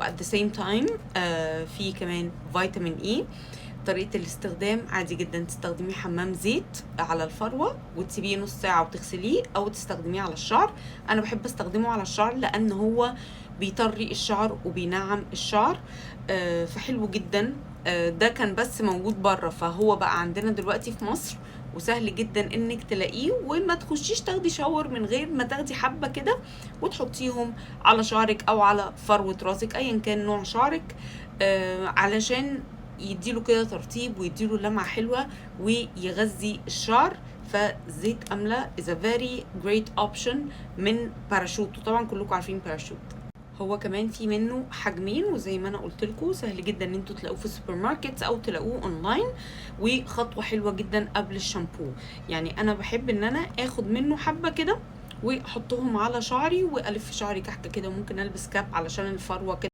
at the same time في كمان فيتامين اي. طريقة الاستخدام عادي جدا، تستخدمي حمام زيت على الفروة وتسيبيه نص ساعة وتغسليه، او تستخدميه على الشعر. انا بحب استخدمه على الشعر لان هو بيطري الشعر وبينعم الشعر، فحلو جدا. ده كان بس موجود بره، فهو بقى عندنا دلوقتي في مصر، وسهل جدا انك تلاقيه، وما تخشيش تاخدي شاور من غير ما تاخدي حبة كده وتحطيهم على شعرك او على فروة راسك ايا كان نوع شعرك، علشان يديله كده ترطيب ويديله لمعة حلوة ويغذي الشعر. فزيت أملة is a very great option من باراشوت، وطبعا كلكم عارفين باراشوت. هو كمان في منه حجمين، وزي ما انا قلت لكم سهل جدا ان انتوا تلاقوه في السوبر ماركت او تلاقوه اونلاين، وخطوه حلوه جدا قبل الشامبو. يعني انا بحب ان انا اخد منه حبه كده واحطهم على شعري والف شعري كحكه كده، ممكن البس كاب علشان الفروه كده